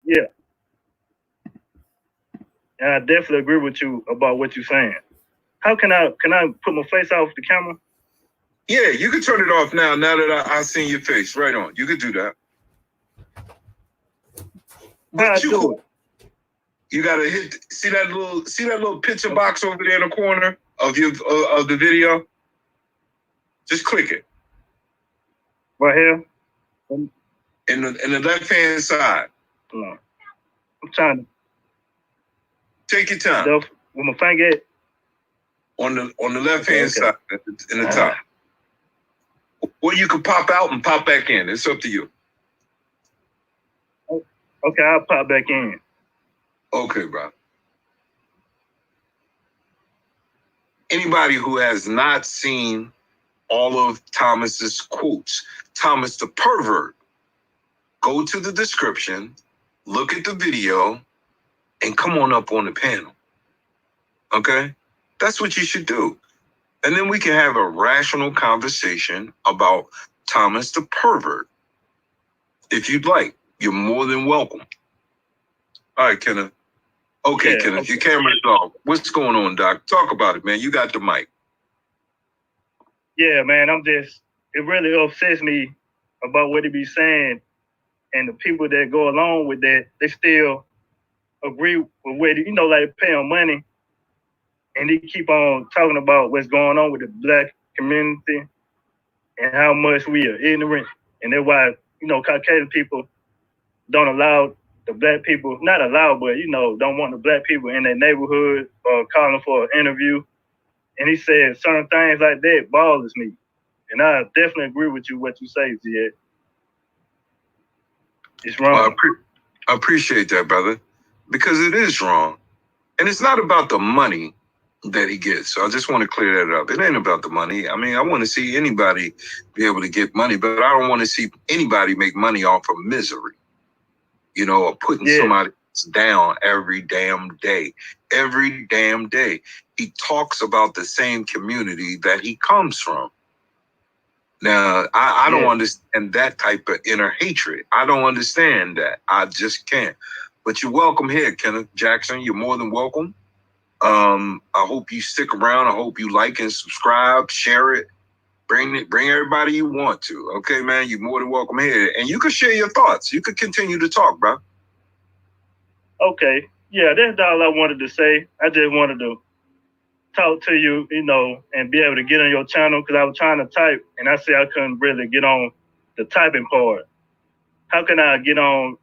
Yeah, and I definitely agree with you about what you're saying. How can I put my face off the camera? Yeah, you can turn it off now. Now that I seen your face, right on. You can do that. How I But you do cool. it? You gotta see that little picture box over there in the corner of of the video. Just click it Right here? in the left hand side. No. I'm trying to Take your time. with my finger at. On the left hand Okay. side in the top. Or you can pop out and pop back in. It's up to you. Okay, I'll pop back in. Okay, bro. Anybody who has not seen all of Thomas's quotes, Thomas the pervert, go to the description, look at the video, and come on up on the panel. Okay? That's what you should do. And then we can have a rational conversation about Thomas the pervert. If you'd like, you're more than welcome. All right, Kenneth. Okay, Yeah, Kenneth, okay. your camera's off. What's going on, Doc? Talk about it, man. You got the mic. Yeah, man, it really upsets me about what he be saying, and the people that go along with that, they still agree with what, like pay them money, and they keep on talking about what's going on with the black community and how much we are ignorant, and that's why, Caucasian people don't allow the black people, not allow, but, don't want the black people in their neighborhood or calling for an interview. And he said certain things like that bothers me. And I definitely agree with you what you say, Ziad. It's wrong. Well, I appreciate that, brother, because it is wrong. And it's not about the money that he gets. So I just want to clear that up. It ain't about the money. I mean, I want to see anybody be able to get money, but I don't want to see anybody make money off of misery, or putting somebody down every damn day. Every damn day. He talks about the same community that he comes from. Now, I don't understand that type of inner hatred. I don't understand that. I just can't. But you're welcome here, Kenneth Jackson. You're more than welcome. I hope you stick around. I hope you like and subscribe, share it, bring everybody you want to. Okay, man, you're more than welcome here. And you can share your thoughts. You can continue to talk, bro. Okay. Yeah, that's all I wanted to say. I just wanted to talk to you, and be able to get on your channel because I was trying to type and I said I couldn't really get on the typing part. How can I get on,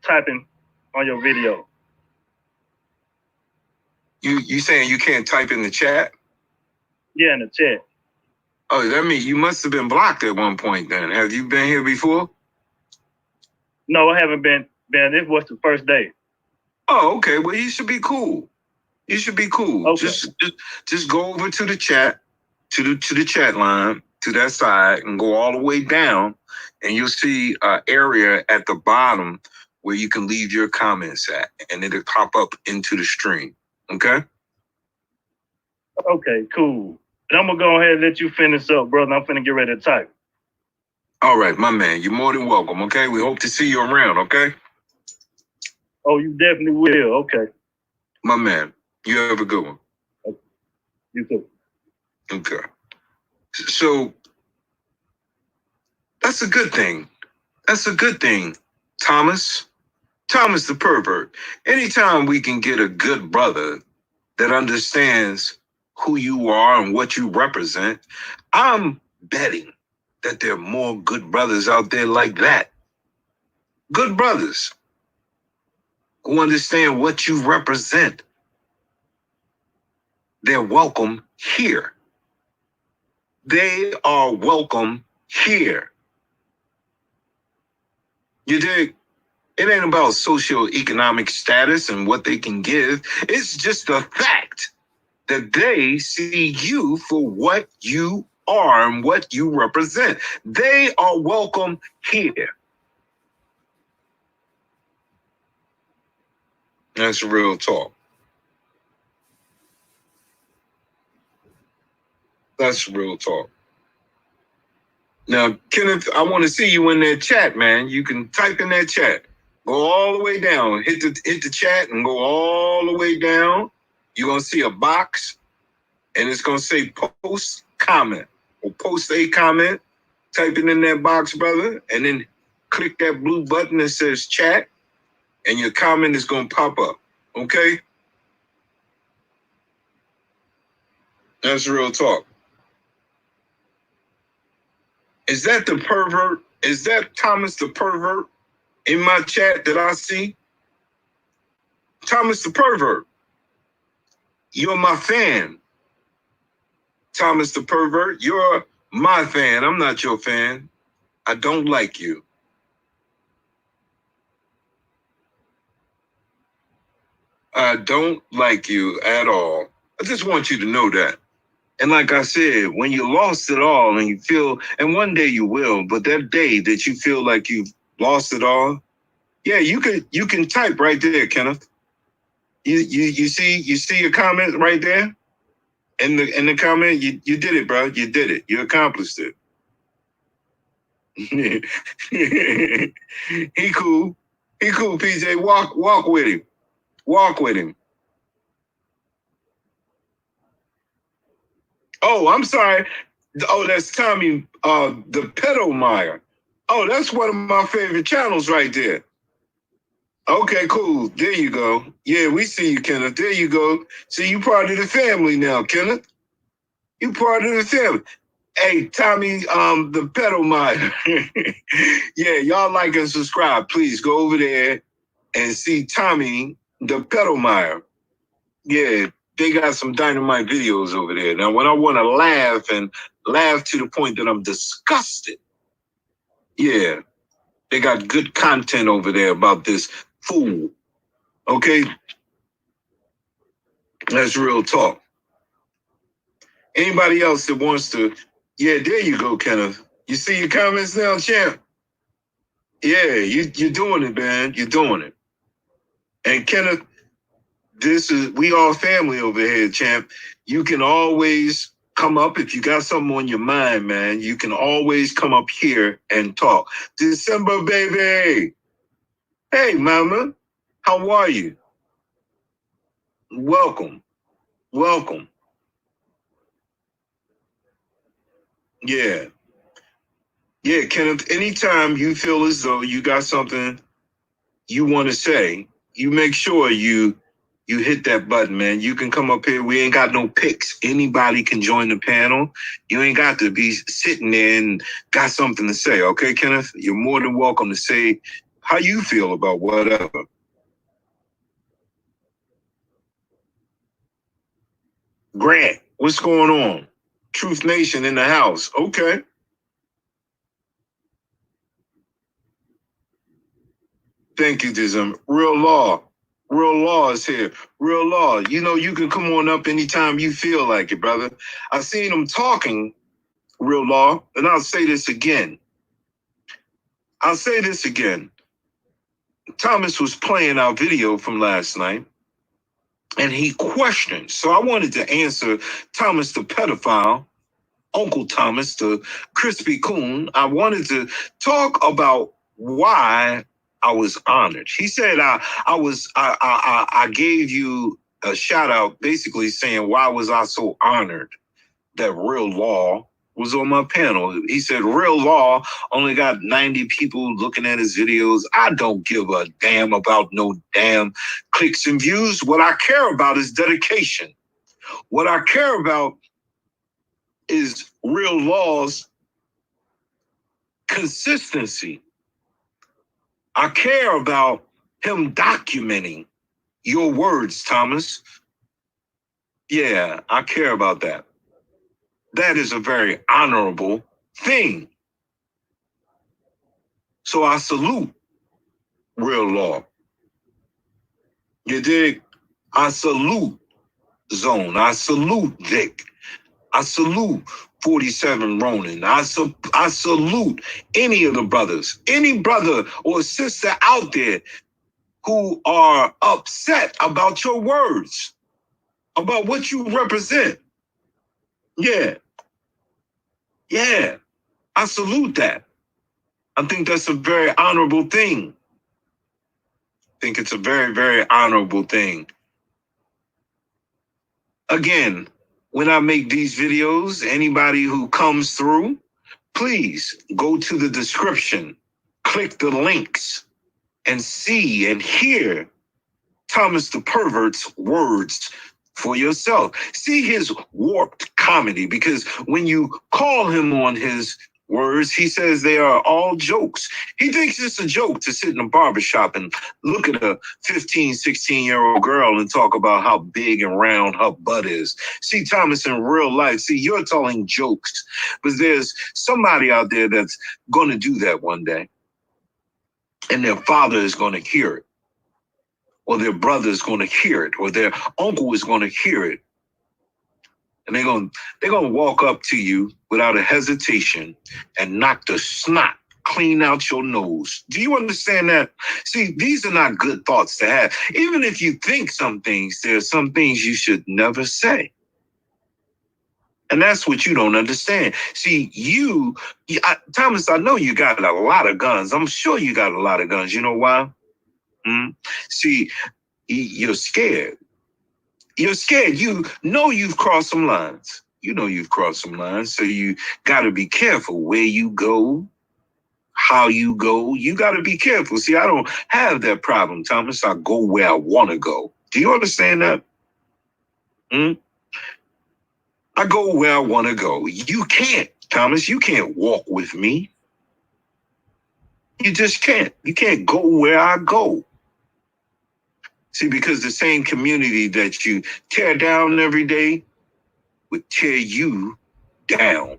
typing on your video? You saying you can't type in the chat? Yeah, in the chat. Oh, that means you must have been blocked at one point then. Have you been here before? No, I haven't been. This was the first day. Oh, okay. Well, you should be cool. You should be cool. Okay. Just go over to the chat, to the chat line, to that side, and go all the way down, and you'll see an area at the bottom where you can leave your comments at, and it'll pop up into the stream. Okay? Okay, cool. And I'm gonna go ahead and let you finish up, brother. I'm finna get ready to type. All right, my man. You're more than welcome. Okay, we hope to see you around. Okay? Oh, you definitely will. Okay. My man. You have a good one. Okay. You too. Okay. So that's a good thing. That's a good thing, Thomas. Thomas the pervert. Anytime we can get a good brother that understands who you are and what you represent, I'm betting that there are more good brothers out there like that. Good brothers who understand what you represent. They're welcome here. They are welcome here. You dig? It ain't about socioeconomic status and what they can give. It's just the fact that they see you for what you are and what you represent. They are welcome here. That's real talk. That's real talk. Now, Kenneth, I want to see you in that chat, man. You can type in that chat. Go all the way down. Hit the chat and go all the way down. You're gonna see a box, and it's gonna say post comment or post a comment. Type it in that box, brother, and then click that blue button that says chat, and your comment is gonna pop up. Okay? That's real talk. Is that the pervert? Is that Thomas the pervert in my chat that I see? Thomas the pervert. You're my fan. Thomas the pervert, you're my fan. I'm not your fan. I don't like you. I don't like you at all. I just want you to know that. And like I said, when you lost it all and you feel, and one day you will, but that day that you feel like you've lost it all, yeah, you can type right there, Kenneth. You see your comment right there? In the comment, you did it, bro. You did it. You accomplished it. He cool. He cool, PJ. Walk with him. Walk with him. Oh, I'm sorry. Oh, that's Tommy, the Pedomeyer. Oh, that's one of my favorite channels right there. Okay, cool. There you go. Yeah, we see you, Kenneth. There you go. See, you part of the family now, Kenneth. You part of the family. Hey, Tommy, the Pedomeyer. Yeah, y'all like and subscribe. Please go over there and see Tommy, the Pedomeyer. Yeah, they got some dynamite videos over there. Now, when I want to laugh and laugh to the point that I'm disgusted, yeah, they got good content over there about this fool. Okay? That's real talk. Anybody else that wants to, yeah, there you go, Kenneth. You see your comments now, champ? Yeah, you're doing it, man. You're doing it. And Kenneth, we all family over here, champ. You can always come up if you got something on your mind, man. You can always come up here and talk. December, baby. Hey, mama. How are you? Welcome. Welcome. Yeah. Yeah, Kenneth, anytime you feel as though you got something you want to say, you make sure you hit that button, man. You can come up here. We ain't got no picks. Anybody can join the panel. You ain't got to be sitting there and got something to say, okay, Kenneth? You're more than welcome to say how you feel about whatever. Grant, what's going on? Truth Nation in the house. Okay. Thank you, Dism. Real Law. Real Law is here. Real Law. You know, you can come on up anytime you feel like it, brother. I seen him talking, Real Law, and I'll say this again. Thomas was playing our video from last night, and he questioned. So I wanted to answer Thomas the pedophile, Uncle Thomas the crispy coon. I wanted to talk about why I was honored. He said I gave you a shout out, basically saying why was I so honored that Real Law was on my panel. He said Real Law only got 90 people looking at his videos. I don't give a damn about no damn clicks and views. What I care about is dedication. What I care about is Real Law's consistency. I care about him documenting your words, Thomas. Yeah, I care about that. That is a very honorable thing. So I salute Real Law. You dig? I salute Zone. I salute Vic. I salute 47 Ronin. I salute any of the brothers, any brother or sister out there who are upset about your words, about what you represent. Yeah. Yeah. I salute that. I think that's a very honorable thing. think it's a very, very honorable thing. Again, when I make these videos, anybody who comes through, please go to the description, click the links, and see and hear Thomas the Pervert's words for yourself. See his warped comedy, because when you call him on his words, he says they are all jokes. He thinks it's a joke to sit in a barbershop and look at a 15, 16-year-old girl and talk about how big and round her butt is. See Thomas in real life. See, you're telling jokes, but there's somebody out there that's going to do that one day, and their father is going to hear it, or their brother is going to hear it, or their uncle is going to hear it. And they're gonna walk up to you without a hesitation and knock the snot clean out your nose. Do you understand that? See, these are not good thoughts to have. Even if you think some things, there are some things you should never say. And that's what you don't understand. See, Thomas, I know you got a lot of guns. I'm sure you got a lot of guns. You know why? See, you're scared. You're scared. You know you've crossed some lines. You know you've crossed some lines. So you got to be careful where you go, how you go. You got to be careful. See, I don't have that problem, Thomas. I go where I want to go. Do you understand that? I go where I want to go. You can't, Thomas. You can't walk with me. You just can't. You can't go where I go. See, because the same community that you tear down every day would tear you down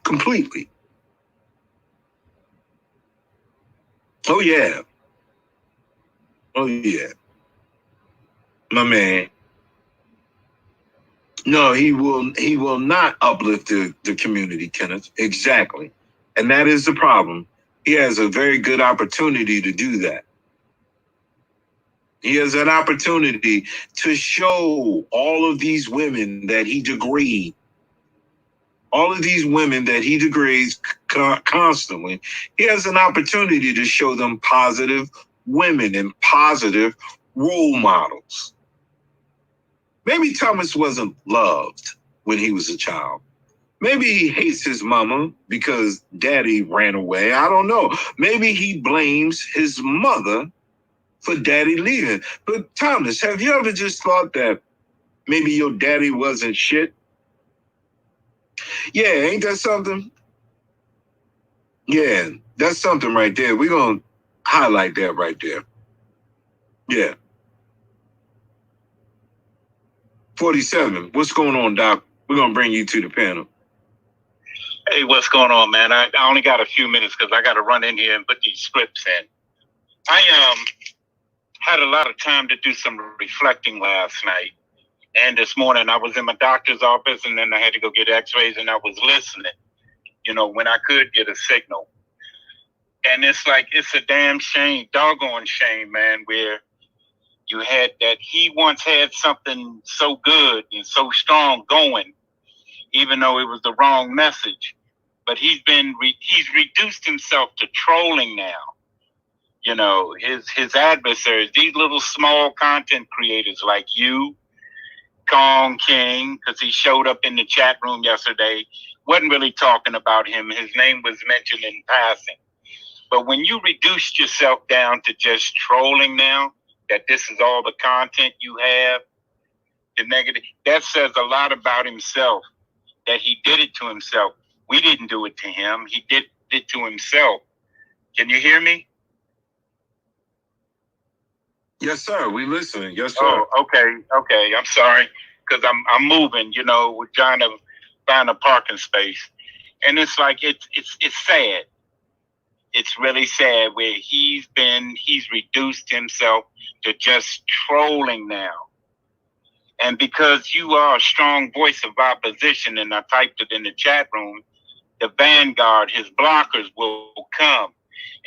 completely. Oh yeah. Oh yeah. My man. No, he will not uplift the community, Kenneth. Exactly. And that is the problem. He has a very good opportunity to do that. He has an opportunity to show all of these women that he degrades. All of these women that he degrades constantly. He has an opportunity to show them positive women and positive role models. Maybe Thomas wasn't loved when he was a child. Maybe he hates his mama because daddy ran away. I don't know. Maybe he blames his mother for daddy leaving. But Thomas, have you ever just thought that maybe your daddy wasn't shit? Yeah, ain't that something? Yeah, that's something right there. We're going to highlight that right there. Yeah. 47, what's going on, Doc? We're going to bring you to the panel. Hey, what's going on, man? I only got a few minutes because I got to run in here and put these scripts in. I had a lot of time to do some reflecting last night. And this morning I was in my doctor's office, and then I had to go get x-rays, and I was listening, when I could get a signal. And it's like, it's a damn shame, doggone shame, man, where you had that he once had something so good and so strong going, even though it was the wrong message. But he's reduced himself to trolling now. His adversaries, these little small content creators like you, Kong King, because he showed up in the chat room yesterday, wasn't really talking about him. His name was mentioned in passing. But when you reduced yourself down to just trolling now, that this is all the content you have, the negative, that says a lot about himself, that he did it to himself. We didn't do it to him. He did it to himself. Can you hear me? Yes, sir. We listening. Yes, sir. Oh, okay. I'm sorry, because I'm moving. We're trying to find a parking space, and it's like it's sad. It's really sad where he's reduced himself to just trolling now. And because you are a strong voice of opposition, and I typed it in the chat room, the vanguard, his blockers will come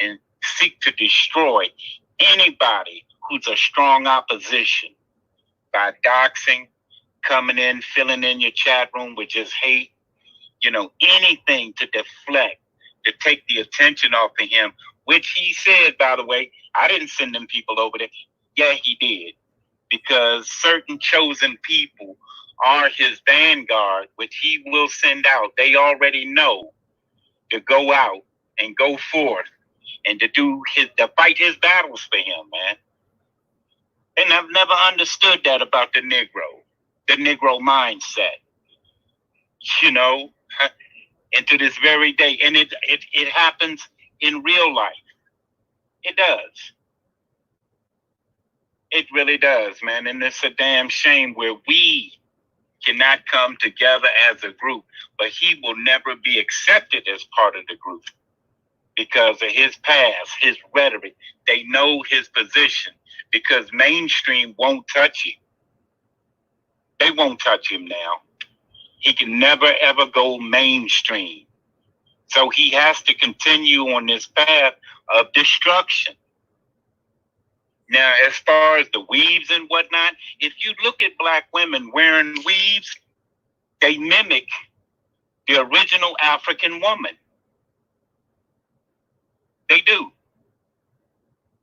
and seek to destroy anybody who's a strong opposition by doxing, coming in, filling in your chat room with just hate, anything to deflect, to take the attention off of him which he said, by the way, I didn't send them people over there. Yeah, he did. Because certain chosen people are his vanguard, which he will send out. They already know to go out and go forth and to fight his battles for him, man. And I've never understood that about the Negro mindset, you know, and to this very day. And it happens in real life. It does. It really does, man. And it's a damn shame where we cannot come together as a group, but he will never be accepted as part of the group because of his past, his rhetoric. They know his position because mainstream won't touch him. They won't touch him now. He can never, ever go mainstream. So he has to continue on this path of destruction. Now, as far as the weaves and whatnot, if you look at black women wearing weaves, they mimic the original African woman. They do.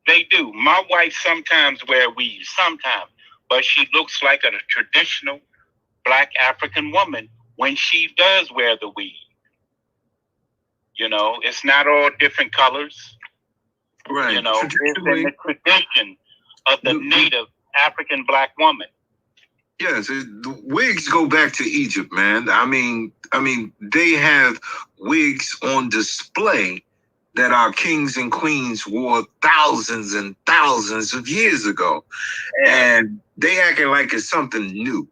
They do. My wife sometimes wears weaves, sometimes, but she looks like a traditional black African woman when she does wear the weave. You know, it's not all different colors. Right. You know, it's in the tradition of the native African black woman. Yes, the wigs go back to Egypt, man. I mean, they have wigs on display that our kings and queens wore thousands and thousands of years ago, and they acting like it's something new.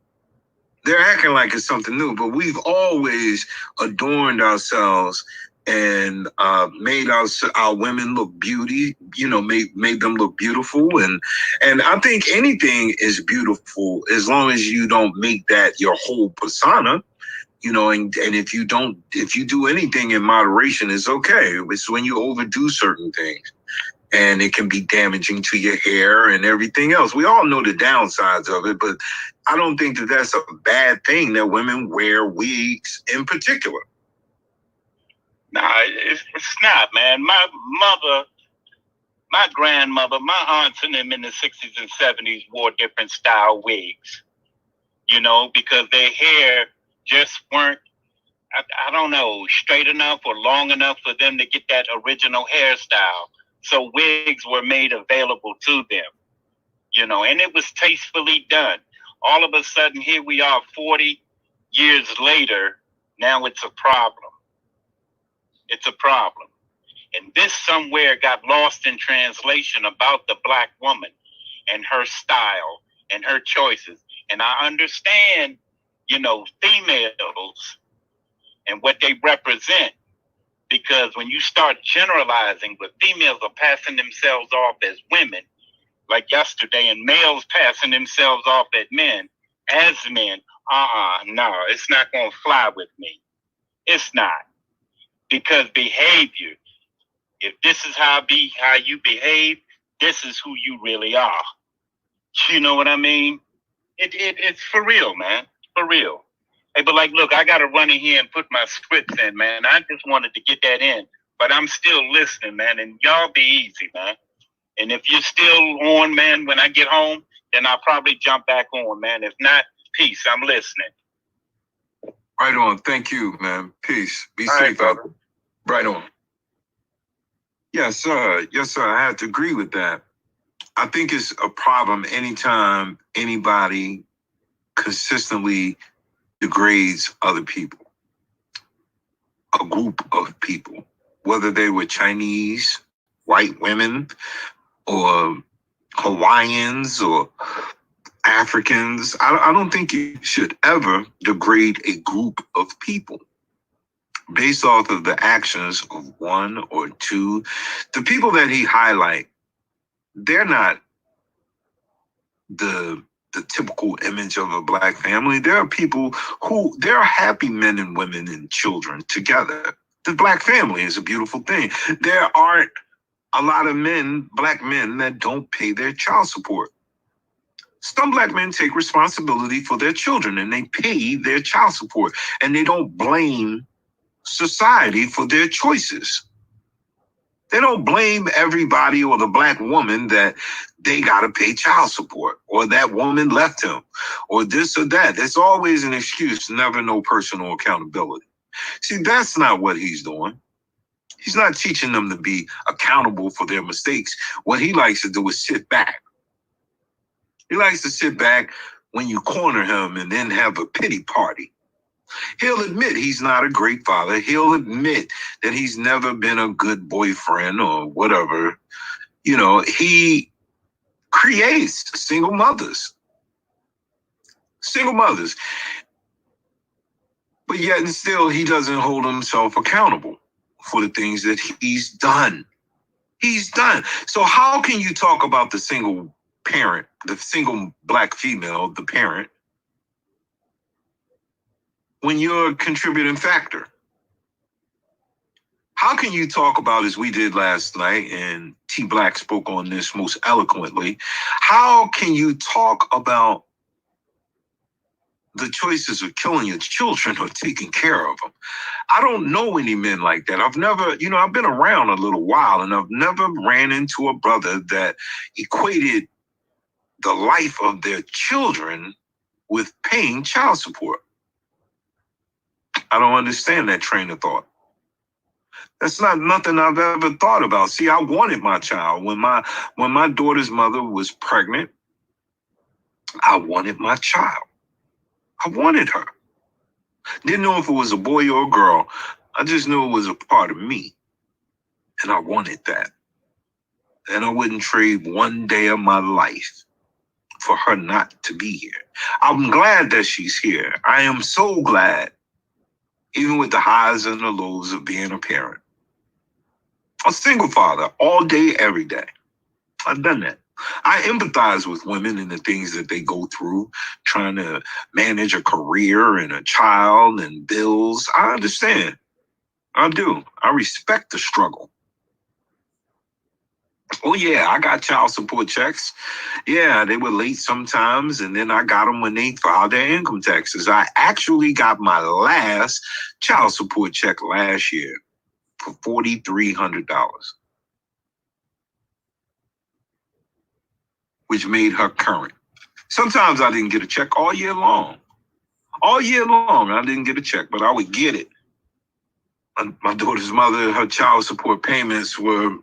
They're acting like it's something new, but we've always adorned ourselves and made our women look beauty, you know, made them look beautiful. And I think anything is beautiful as long as you don't make that your whole persona, you know, and if you do anything in moderation, it's okay. It's when you overdo certain things and it can be damaging to your hair and everything else. We all know the downsides of it, but I don't think that that's a bad thing that women wear wigs in particular. Nah, it's not, man. My mother, my grandmother, my aunts and them in the 60s and 70s wore different style wigs, you know, because their hair just weren't, I don't know, straight enough or long enough for them to get that original hairstyle. So wigs were made available to them, you know, and it was tastefully done. All of a sudden, here we are 40 years later, now it's a problem. It's a problem. And this somewhere got lost in translation about the black woman and her style and her choices. And I understand, you know, females and what they represent, because when you start generalizing, but females are passing themselves off as women, like yesterday, and males passing themselves off as men, no, it's not going to fly with me. It's not. Because behavior, if this is how you behave, this is who you really are. You know what I mean? It's for real, man. For real. Hey, but like, look, I got to run in here and put my scripts in, man. I just wanted to get that in, but I'm still listening, man. And y'all be easy, man. And if you're still on, man, when I get home, then I'll probably jump back on, man. If not, peace. I'm listening. Right on. Thank you, man. Peace. Be All safe right, out there. Right on. Yes, sir. Yes, sir. I have to agree with that. I think it's a problem anytime anybody consistently degrades other people, a group of people, whether they were Chinese, white women, or Hawaiians, or Africans. I don't think you should ever degrade a group of people based off of the actions of one or two. The people that he highlight, they're not the typical image of a black family. There are people who, there are happy men and women and children together. The black family is a beautiful thing. There aren't a lot of black men that don't pay their child support. Some black men take responsibility for their children and they pay their child support, and they don't blame society for their choices. They don't blame everybody or the black woman that they got to pay child support or that woman left him or this or that. There's always an excuse, never no personal accountability. See, that's not what he's doing. He's not teaching them to be accountable for their mistakes. What he likes to do is sit back. He likes to sit back when you corner him and then have a pity party. He'll admit he's not a great father. He'll admit that he's never been a good boyfriend or whatever. You know, he creates single mothers. Single mothers. But yet and still, he doesn't hold himself accountable for the things that he's done. He's done. So how can you talk about the single parent, the single black female, the parent, when you're a contributing factor? How can you talk about, as we did last night, and T Black spoke on this most eloquently, how can you talk about the choices of killing your children or taking care of them? I don't know any men like that. I've never, I've been around a little while, and I've never ran into a brother that equated the life of their children with paying child support. I don't understand that train of thought. That's not nothing I've ever thought about. See, I wanted my child. When my daughter's mother was pregnant, I wanted my child. I wanted her. Didn't know if it was a boy or a girl. I just knew it was a part of me. And I wanted that. And I wouldn't trade one day of my life for her not to be here. I'm glad that she's here. I am so glad. Even with the highs and the lows of being a parent. A single father, all day, every day. I've done that. I empathize with women and the things that they go through, trying to manage a career and a child and bills. I understand. I do. I respect the struggle. Oh, yeah, I got child support checks. Yeah, they were late sometimes, and then I got them when they filed their income taxes. I actually got my last child support check last year for $4,300, which made her current. Sometimes I didn't get a check all year long. All year long, I didn't get a check, but I would get it. My daughter's mother, her child support payments were,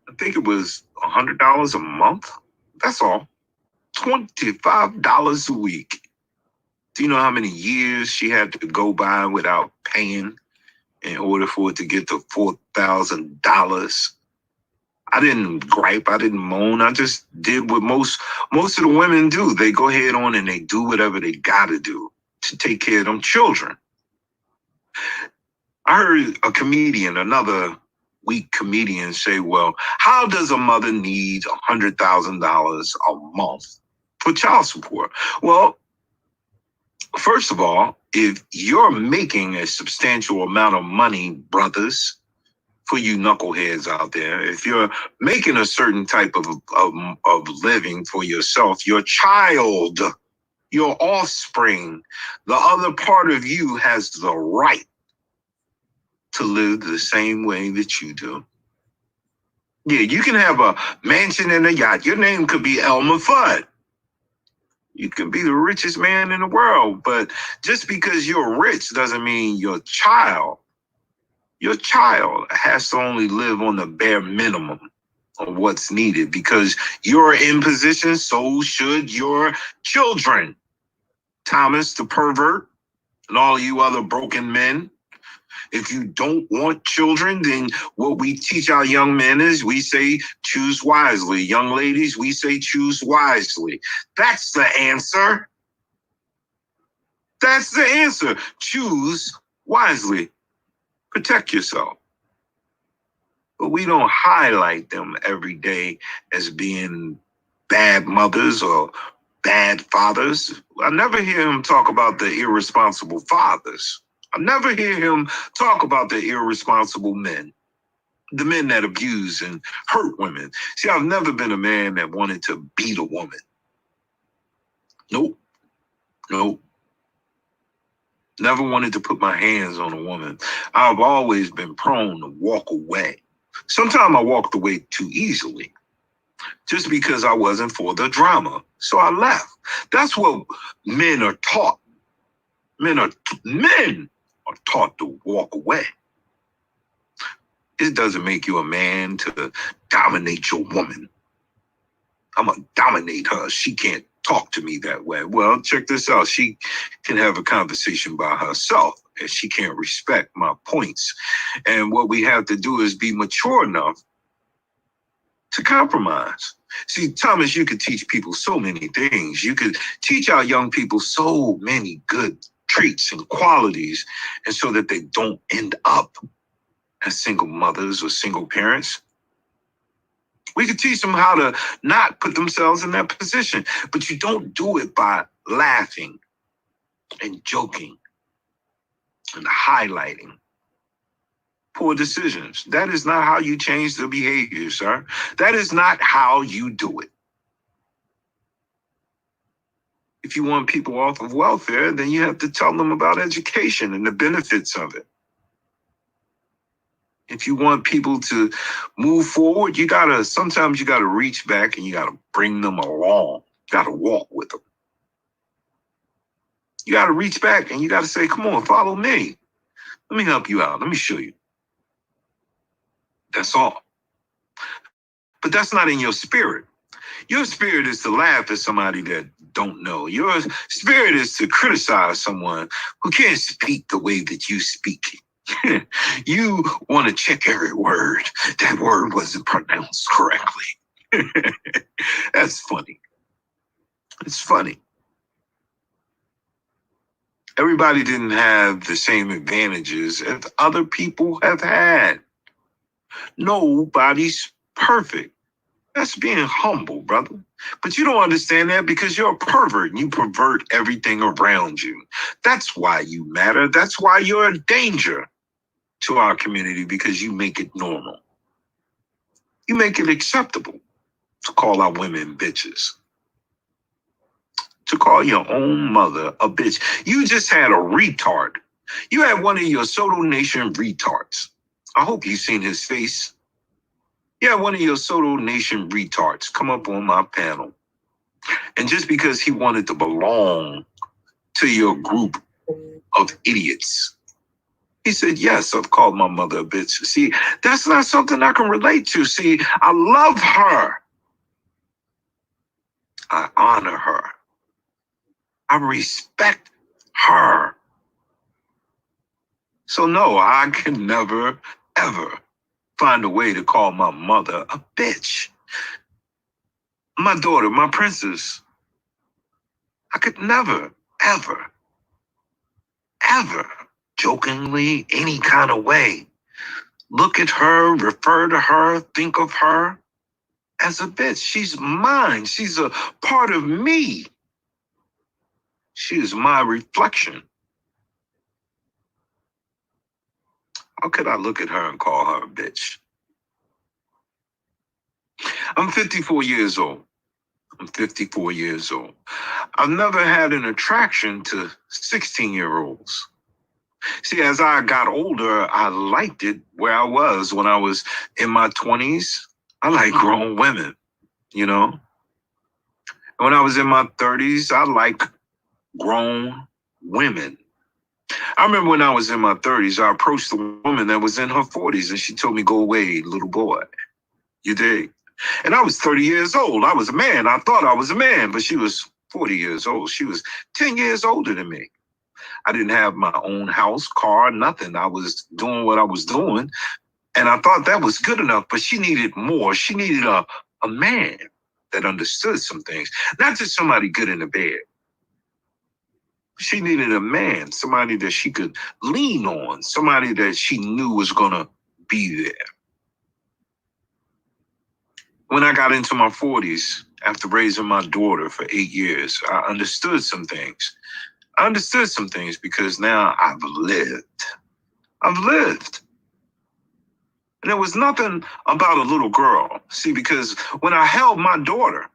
I think it was $100 a month. That's all. $25 a week. Do you know how many years she had to go by without paying in order for it to get to $4,000? I didn't gripe. I didn't moan. I just did what most of the women do. They go ahead on and they do whatever they got to do to take care of them children. I heard a comedian, another weak comedian, say, well, how does a mother need $100,000 a month for child support? Well, first of all, if you're making a substantial amount of money, brothers, for you knuckleheads out there, if you're making a certain type of living for yourself, your child, your offspring, the other part of you has the right to live the same way that you do. Yeah, you can have a mansion and a yacht. Your name could be Elmer Fudd. You can be the richest man in the world, but just because you're rich doesn't mean your child has to only live on the bare minimum of what's needed. Because you're in position, so should your children. Thomas the pervert and all you other broken men. If you don't want children, then what we teach our young men is we say choose wisely. Young ladies, we say choose wisely. That's the answer. That's the answer. Choose wisely. Protect yourself. But we don't highlight them every day as being bad mothers or bad fathers. I never hear him talk about the irresponsible fathers. I never hear him talk about the irresponsible men, the men that abuse and hurt women. See, I've never been a man that wanted to beat a woman. Nope. Never wanted to put my hands on a woman. I've always been prone to walk away Sometimes I walked away too easily just because I wasn't for the drama. So I left. That's what men are taught. Men are taught to walk away. It doesn't make you a man to dominate your woman. I'm going to dominate her. She can't talk to me that way. Well, check this out. She can have a conversation by herself, and she can't respect my points. And what we have to do is be mature enough to compromise. See, Thomas, you could teach people so many things. You could teach our young people so many good traits and qualities, and so that they don't end up as single mothers or single parents. We could teach them how to not put themselves in that position, but you don't do it by laughing and joking and highlighting poor decisions. That is not how you change the behavior, sir. That is not how you do it. If you want people off of welfare, then you have to tell them about education and the benefits of it. If you want people to move forward, sometimes you gotta reach back and you gotta bring them along. You gotta walk with them. You gotta reach back and you gotta say, come on, follow me. Let me help you out. Let me show you. That's all. But that's not in your spirit. Your spirit is to laugh at somebody that don't know. Your spirit is to criticize someone who can't speak the way that you speak. You want to check every word. That word wasn't pronounced correctly. That's funny. It's funny. Everybody didn't have the same advantages as other people have had. Nobody's perfect. That's being humble, brother. But you don't understand that because you're a pervert and you pervert everything around you. That's why you matter. That's why you're a danger to our community, because you make it normal. You make it acceptable to call our women bitches, to call your own mother a bitch. You just had a retard. You had one of your Soto Nation retards. I hope you've seen his face. You had one of your Soto Nation retards come up on my panel. And just because he wanted to belong to your group of idiots, he said, yes, I've called my mother a bitch. See, that's not something I can relate to. See, I love her. I honor her. I respect her. So no, I can never, ever find a way to call my mother a bitch. My daughter, my princess, I could never, ever, ever, jokingly, any kind of way, look at her, refer to her, think of her as a bitch. She's mine. She's a part of me. She is my reflection. How could I look at her and call her a bitch? I'm 54 years old. I'm 54 years old. I've never had an attraction to 16-year-olds. See, as I got older, I liked it where I was. When I was in my 20s, I liked grown women, you know? When I was in my 30s, I liked grown women. I remember when I was in my 30s, I approached a woman that was in her 40s, and she told me, go away, little boy. You dig? And I was 30 years old. I was a man. I thought I was a man, but she was 40 years old. She was 10 years older than me. I didn't have my own house, car, nothing. I was doing what I was doing, and I thought that was good enough, but she needed more. She needed a man that understood some things, not just somebody good in the bed. She needed a man, somebody that she could lean on, somebody that she knew was going to be there. When I got into my 40s, after raising my daughter for 8 years, I understood some things. I understood some things because now I've lived. I've lived. And there was nothing about a little girl. See, because when I held my daughter,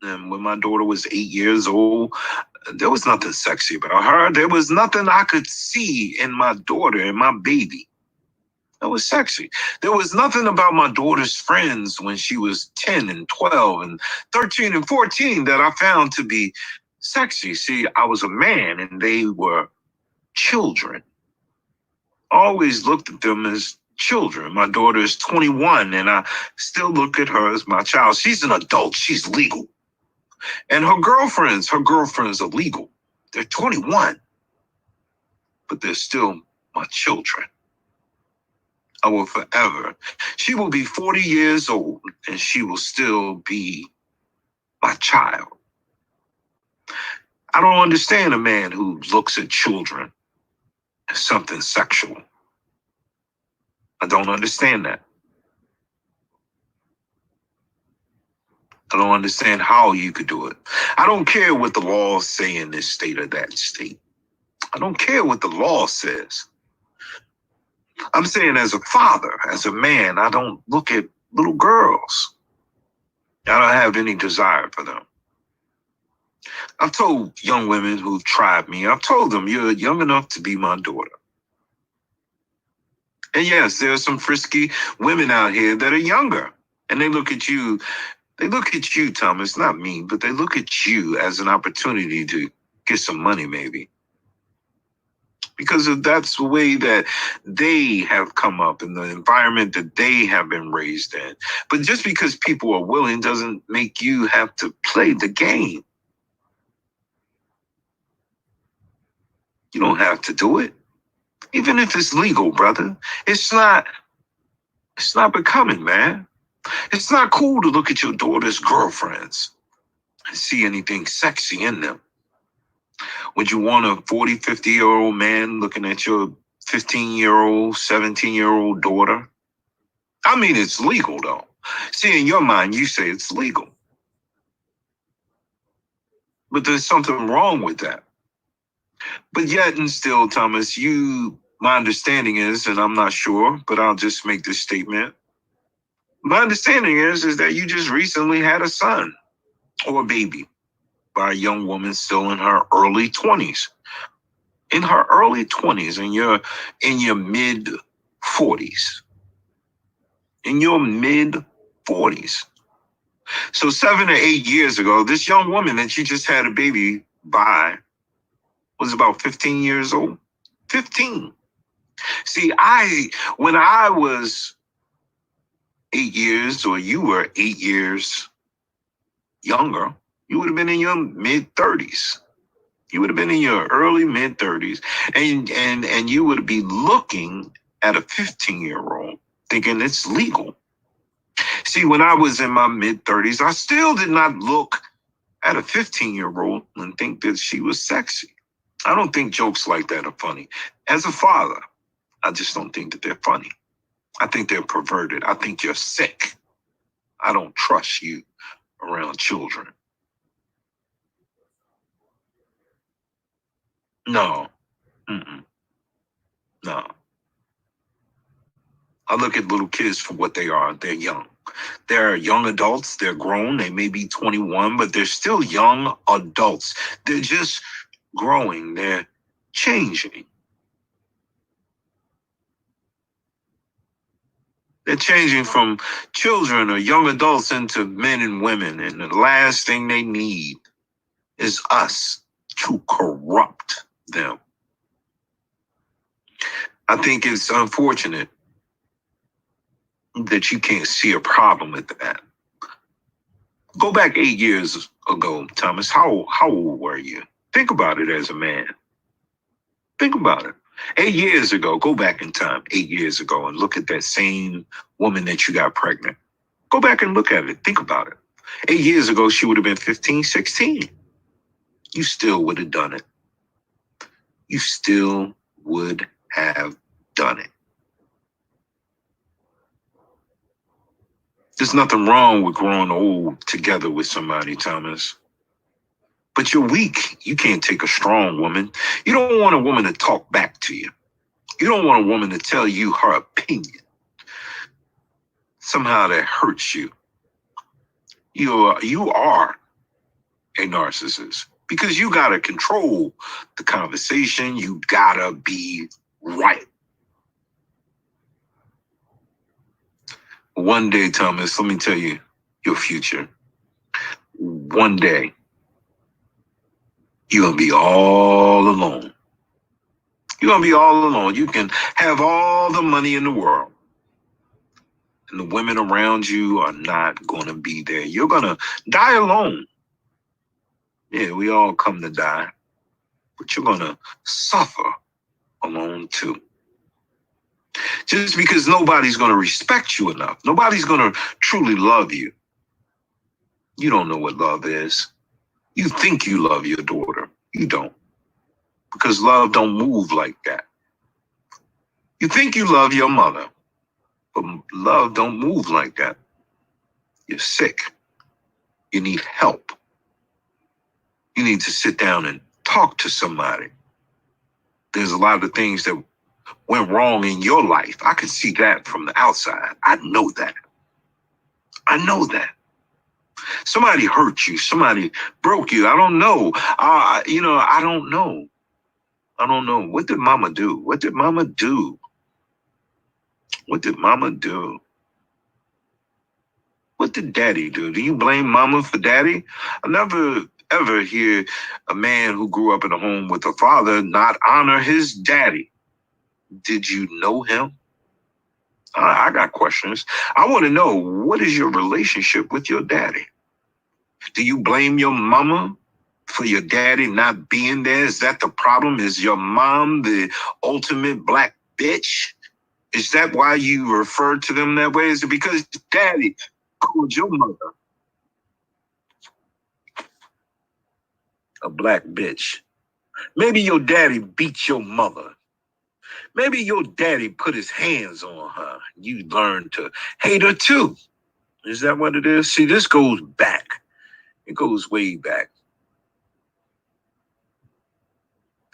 and when my daughter was 8 years old, there was nothing sexy about her. There was nothing I could see in my daughter and my baby That was sexy. There was nothing about my daughter's friends when she was 10 and 12 and 13 and 14 that I found to be sexy. See, I was a man and they were children. I always looked at them as children. My daughter is 21 and I still look at her as my child. She's an adult. She's legal. And her girlfriends are legal. They're 21, but they're still my children. I will forever. She will be 40 years old and she will still be my child. I don't understand a man who looks at children as something sexual. I don't understand that. I don't understand how you could do it. I don't care what the laws say in this state or that state. I don't care what the law says. I'm saying as a father, as a man, I don't look at little girls. I don't have any desire for them. I've told young women who've tried me, I've told them, you're young enough to be my daughter. And yes, there are some frisky women out here that are younger. And they look at you, Thomas, not me, but they look at you as an opportunity to get some money, maybe. Because that's the way that they have come up in the environment that they have been raised in. But just because people are willing doesn't make you have to play the game. You don't have to do it. Even if it's legal, brother, it's not becoming, man. It's not cool to look at your daughter's girlfriends and see anything sexy in them. Would you want a 40, 50-year-old man looking at your 15-year-old, 17-year-old daughter? I mean, it's legal, though. See, in your mind, you say it's legal. But there's something wrong with that. But yet and still, Thomas, my understanding is, and I'm not sure, but I'll just make this statement. My understanding is that you just recently had a son or a baby by a young woman still in her early 20s. In her early 20s, and you're in your mid 40s. In your mid 40s. So 7 or 8 years ago, this young woman that you just had a baby by was about 15 years old. 15. See, when I was 8 years, or you were 8 years younger, you would have been in your mid 30s. You would have been in your early mid 30s, and you would be looking at a 15-year-old thinking it's legal. See, when I was in my mid 30s, I still did not look at a 15-year-old and think that she was sexy. I don't think jokes like that are funny. As a father, I just don't think that they're funny. I think they're perverted. I think you're sick. I don't trust you around children. No. Mm-mm. No. I look at little kids for what they are. They're young. They're young adults. They're grown. They may be 21, but they're still young adults. They're just growing. They're changing. They're changing from children or young adults into men and women. And the last thing they need is us to corrupt them. I think it's unfortunate that you can't see a problem with that. Go back 8 years ago, Thomas. How old were you? Think about it as a man. Think about it. 8 years ago, go back in time, 8 years ago, and look at that same woman that you got pregnant. Go back and look at it. Think about it. 8 years ago, she would have been 15, 16. You still would have done it. You still would have done it. There's nothing wrong with growing old together with somebody, Thomas. But you're weak. You can't take a strong woman. You don't want a woman to talk back to you. You don't want a woman to tell you her opinion. Somehow that hurts you. You are a narcissist because you got to control the conversation. You got to be right. One day, Thomas, let me tell you your future. One day, you're going to be all alone. You're going to be all alone. You can have all the money in the world, and the women around you are not going to be there. You're going to die alone. Yeah, we all come to die, but you're going to suffer alone too. Just because nobody's going to respect you enough. Nobody's going to truly love you. You don't know what love is. You think you love your daughter. You don't. Because love don't move like that. You think you love your mother, but love don't move like that. You're sick. You need help. You need to sit down and talk to somebody. There's a lot of things that went wrong in your life. I can see that from the outside. I know that. I know that. Somebody hurt you. Somebody broke you. I don't know. I don't know. I don't know. What did mama do? What did mama do? What did mama do? What did daddy do? Do you blame mama for daddy? I never ever hear a man who grew up in a home with a father not honor his daddy. Did you know him? I got questions. I want to know, what is your relationship with your daddy? Do you blame your mama for your daddy not being there? Is that the problem? Is your mom the ultimate black bitch? Is that why you refer to them that way? Is it because daddy called your mother a black bitch? Maybe your daddy beat your mother. Maybe your daddy put his hands on her. You learned to hate her too. Is that what it is? See, this goes back. It goes way back.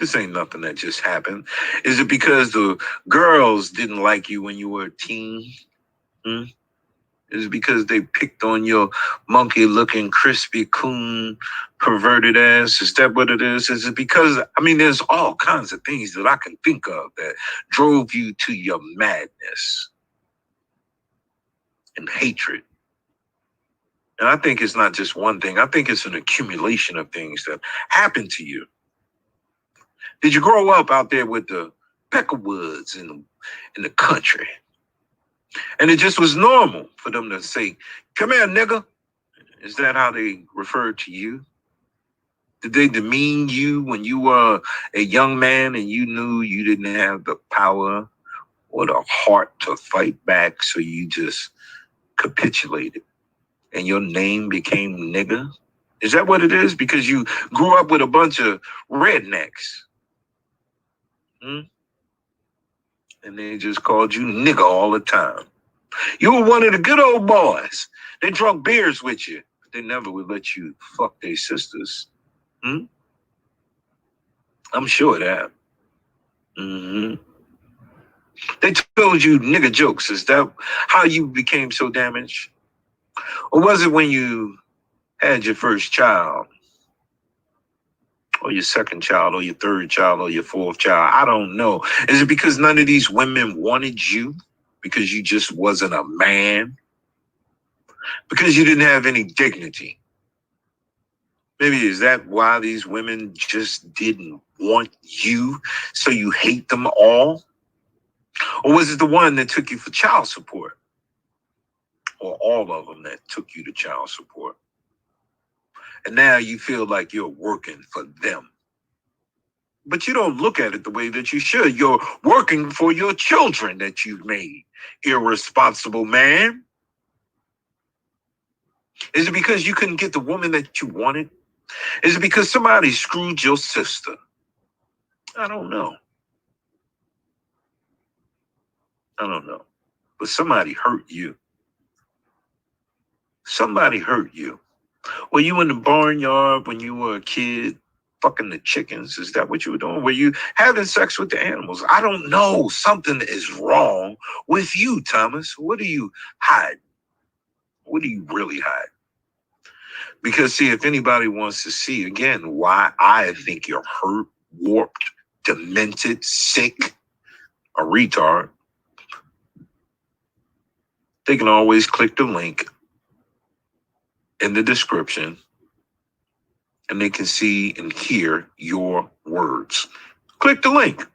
This ain't nothing that just happened. Is it because the girls didn't like you when you were a teen? Is it because they picked on your monkey-looking, crispy coon, perverted ass? Is that what it is? Is it because, there's all kinds of things that I can think of that drove you to your madness and hatred. And I think it's not just one thing. I think it's an accumulation of things that happened to you. Did you grow up out there with the Peckerwoods in the country? And it just was normal for them to say, "Come here, nigga." Is that how they referred to you? Did they demean you when you were a young man and you knew you didn't have the power or the heart to fight back, so you just capitulated and your name became nigga? Is that what it is? Because you grew up with a bunch of rednecks. And they just called you nigga all the time. You were one of the good old boys. They drunk beers with you, but they never would let you fuck their sisters. I'm sure of that. They told you nigga jokes. Is that how you became so damaged? Or was it when you had your first child, or your second child, or your third child, or your fourth child? I don't know. Is it because none of these women wanted you? Because you just wasn't a man? Because you didn't have any dignity? Maybe is that why these women just didn't want you, so you hate them all? Or was it the one that took you for child support? Or all of them that took you to child support? And now you feel like you're working for them. But you don't look at it the way that you should. You're working for your children that you've made. Irresponsible man. Is it because you couldn't get the woman that you wanted? Is it because somebody screwed your sister? I don't know. But somebody hurt you. Somebody hurt you. Were you in the barnyard when you were a kid, fucking the chickens? Is that what you were doing? Were you having sex with the animals? I don't know. Something is wrong with you, Thomas. What are you hiding? What do you really hide? Because, see, if anybody wants to see, again, why I think you're hurt, warped, demented, sick, a retard, they can always click the link in the description and they can see and hear your words. Click the link.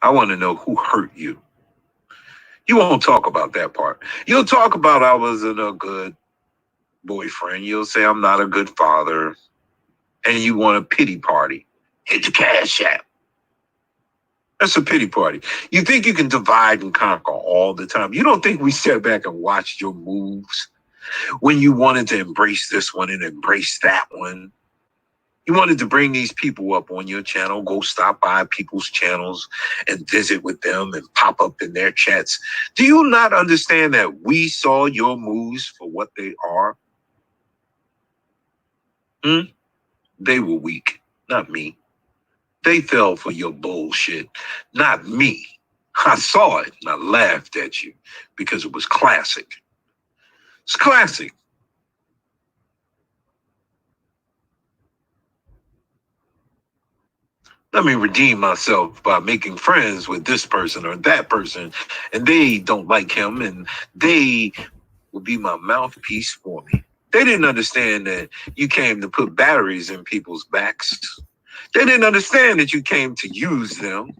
I want to know who hurt you. You won't talk about that part. You'll talk about I wasn't a good boyfriend. You'll say I'm not a good father. And you want a pity party. Hit the Cash App. That's a pity party. You think you can divide and conquer all the time. You don't think we sat back and watched your moves when you wanted to embrace this one and embrace that one. You wanted to bring these people up on your channel, go stop by people's channels and visit with them and pop up in their chats. Do you not understand that we saw your moves for what they are? They were weak, not me. They fell for your bullshit, not me. I saw it and I laughed at you because it was classic. It's classic. Let me redeem myself by making friends with this person or that person, and they don't like him, and they will be my mouthpiece for me. They didn't understand that you came to put batteries in people's backs. They didn't understand that you came to use them.